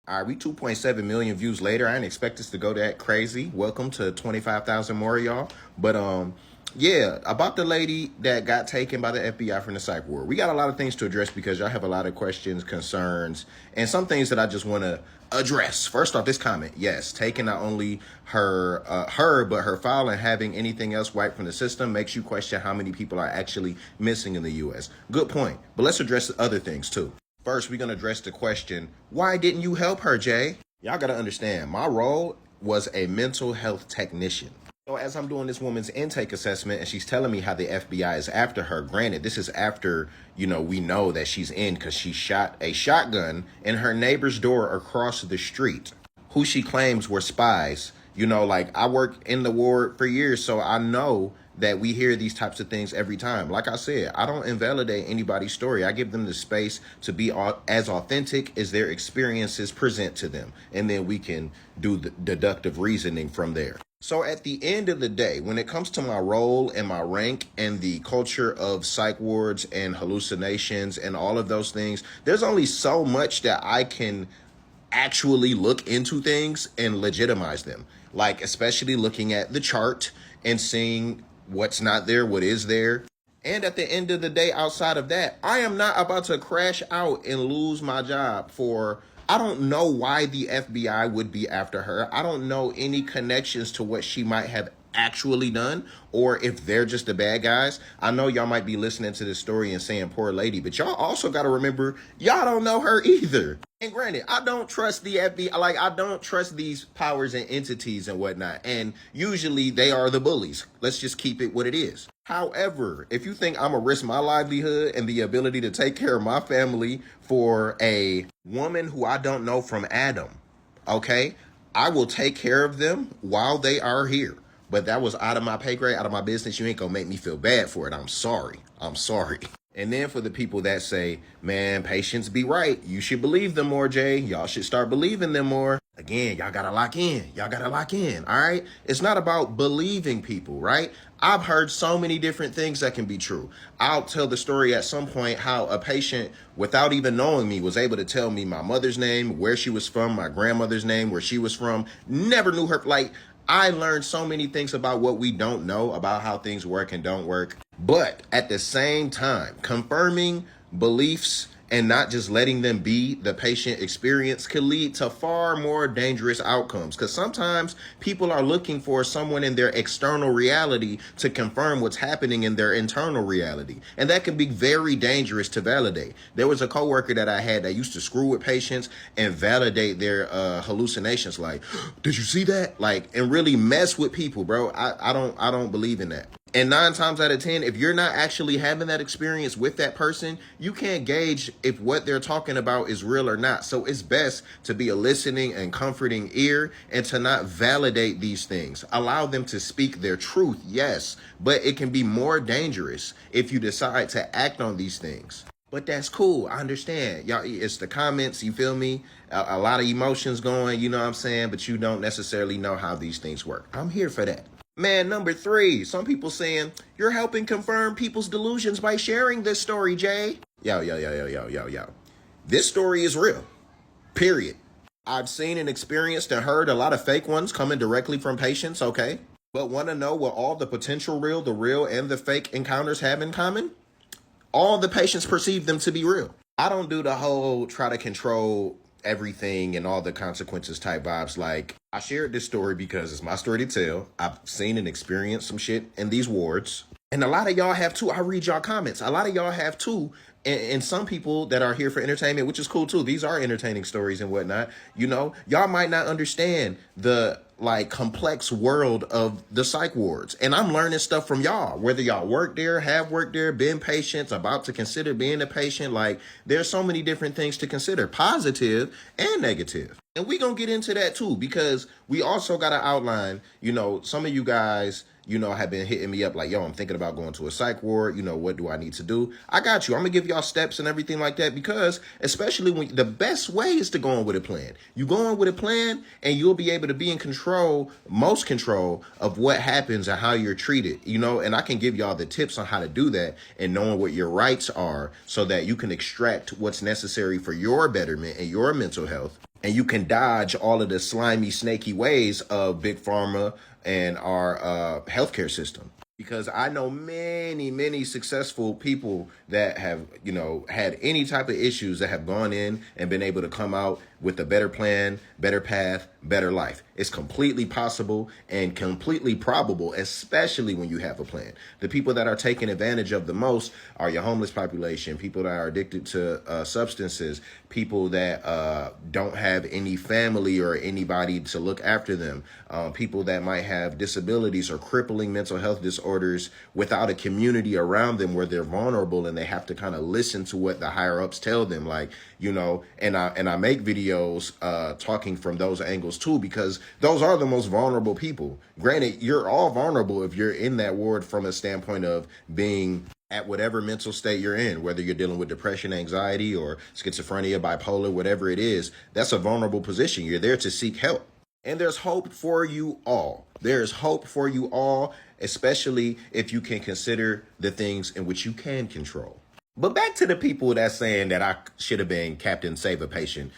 All right, we 2.7 million views later. I didn't expect us to go that crazy. Welcome to 25,000 more of y'all. But yeah, about the lady that got taken by the FBI from the psych ward. We got a lot of things to address because y'all have a lot of questions, concerns, and some things that I just want to address. First off, this comment. Yes, taking not only her but her file and having anything else wiped from the system makes you question how many people are actually missing in the U.S. Good point. But let's address other things too. First, we're going to address the question, why didn't you help her, Jay? Y'all got to understand, my role was a mental health technician. So as I'm doing this woman's intake assessment and she's telling me how the FBI is after her, granted, this is after, we know that she's in because she shot a shotgun in her neighbor's door across the street, who she claims were spies. I worked in the ward for years, so I know that we hear these types of things every time. Like I said, I don't invalidate anybody's story. I give them the space to be as authentic as their experiences present to them. And then we can do the deductive reasoning from there. So at the end of the day, when it comes to my role and my rank and the culture of psych wards and hallucinations and all of those things, there's only so much that I can actually look into things and legitimize them. Like especially looking at the chart and seeing what's not there, what is there. And at the end of the day, outside of that, I am not about to crash out and lose my job for, I don't know why the FBI would be after her. I don't know any connections to what she might have actually done or if they're just the bad guys. I know y'all might be listening to this story and saying poor lady, but y'all also got to remember y'all don't know her either. And granted, I don't trust the FBI. I don't trust these powers and entities and whatnot. And usually they are the bullies. Let's just keep it what it is. However, if you think I'm gonna risk my livelihood and the ability to take care of my family for a woman who I don't know from Adam, okay, I will take care of them while they are here. But that was out of my pay grade, out of my business. You ain't gonna make me feel bad for it. I'm sorry. And then for the people that say, man, patients be right. You should believe them more, Jay. Y'all should start believing them more. Again, y'all gotta lock in. All right? It's not about believing people, right? I've heard so many different things that can be true. I'll tell the story at some point how a patient, without even knowing me, was able to tell me my mother's name, where she was from, my grandmother's name, where she was from. Never knew her. I learned so many things about what we don't know, about how things work and don't work. But at the same time, confirming beliefs and not just letting them be the patient experience could lead to far more dangerous outcomes. Because sometimes people are looking for someone in their external reality to confirm what's happening in their internal reality. And that can be very dangerous to validate. There was a coworker that I had that used to screw with patients and validate their hallucinations. Like, did you see that? And really mess with people, bro. I don't believe in that. And 9 times out of 10, if you're not actually having that experience with that person, you can't gauge if what they're talking about is real or not. So it's best to be a listening and comforting ear and to not validate these things. Allow them to speak their truth, yes, but it can be more dangerous if you decide to act on these things. But that's cool. I understand. Y'all, it's the comments, you feel me? A lot of emotions going, you know what I'm saying? But you don't necessarily know how these things work. I'm here for that. Man, number 3, some people saying, you're helping confirm people's delusions by sharing this story, Jay. Yo. This story is real, period. I've seen and experienced and heard a lot of fake ones coming directly from patients, okay? But want to know what all the potential real, the real, and the fake encounters have in common? All the patients perceive them to be real. I don't do the whole try to control everything and all the consequences type vibes. I shared this story because it's my story to tell. I've seen and experienced some shit in these wards. And a lot of y'all have too. I read y'all comments. A lot of y'all have too. And some people that are here for entertainment, which is cool too. These are entertaining stories and whatnot. Y'all might not understand the complex world of the psych wards. And I'm learning stuff from y'all, whether y'all work there, have worked there, been patients, about to consider being a patient. There's so many different things to consider, positive and negative. And we gonna get into that too, because we also got to outline, some of you guys, have been hitting me up yo, I'm thinking about going to a psych ward. What do I need to do? I got you. I'm gonna give y'all steps and everything like that, because especially when the best way is to go on with a plan. You go on with a plan and you'll be able to be in control, most control of what happens and how you're treated, and I can give y'all the tips on how to do that and knowing what your rights are so that you can extract what's necessary for your betterment and your mental health. And you can dodge all of the slimy, snaky ways of big pharma and our healthcare system. Because I know many, many successful people that have, had any type of issues that have gone in and been able to come out with a better plan, better path, better life. It's completely possible and completely probable, especially when you have a plan. The people that are taken advantage of the most are your homeless population, people that are addicted to substances, people that don't have any family or anybody to look after them, people that might have disabilities or crippling mental health disorders without a community around them where they're vulnerable and they have to kind of listen to what the higher ups tell them, like, and I make videos talking from those angles too, because those are the most vulnerable people. Granted, you're all vulnerable if you're in that ward from a standpoint of being at whatever mental state you're in, whether you're dealing with depression, anxiety, or schizophrenia, bipolar, whatever it is. That's a vulnerable position. You're there to seek help. And there's hope for you all. There's hope for you all, especially if you can consider the things in which you can control. But back to the people that's saying that I should have been Captain Save a Patient.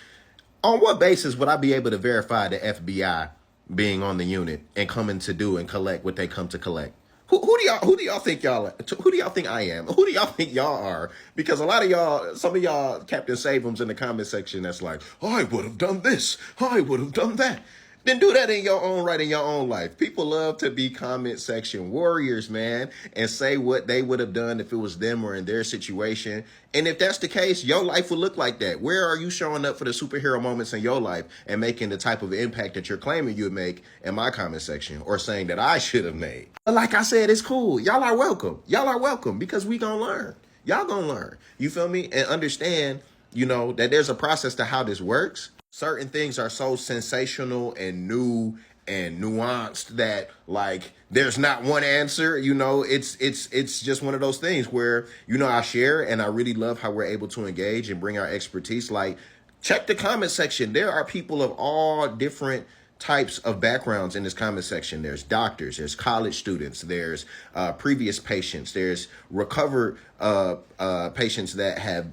On what basis would I be able to verify the FBI being on the unit and coming to do and collect what they come to collect? Who do y'all think I am? Who do y'all think y'all are? Because a lot of y'all, some of y'all Captain Save'ems in the comment section that's like, I would have done this, I would have done that. Then do that in your own right, in your own life. People love to be comment section warriors, man, and say what they would have done if it was them or in their situation. And if that's the case, your life would look like that. Where are you showing up for the superhero moments in your life and making the type of impact that you're claiming you would make in my comment section, or saying that I should have made? But like I said, it's cool. Y'all are welcome. Y'all are welcome, because we gonna learn. Y'all gonna learn. You feel me? And understand, that there's a process to how this works. Certain things are so sensational and new and nuanced that, like, there's not one answer. It's just one of those things where, I share, and I really love how we're able to engage and bring our expertise. Like, check the comment section. There are people of all different types of backgrounds in this comment section. There's doctors, there's college students, there's previous patients, there's recovered patients that have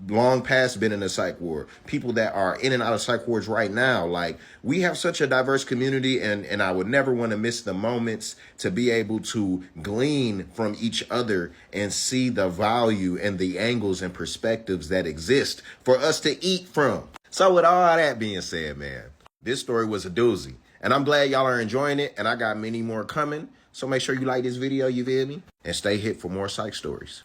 long past been in a psych ward, people that are in and out of psych wards right now. Like, we have such a diverse community, and I would never want to miss the moments to be able to glean from each other and see the value and the angles and perspectives that exist for us to eat from. So with all that being said, man, this story was a doozy, and I'm glad y'all are enjoying it, and I got many more coming. So make sure you like this video, you feel me? And stay hit for more psych stories.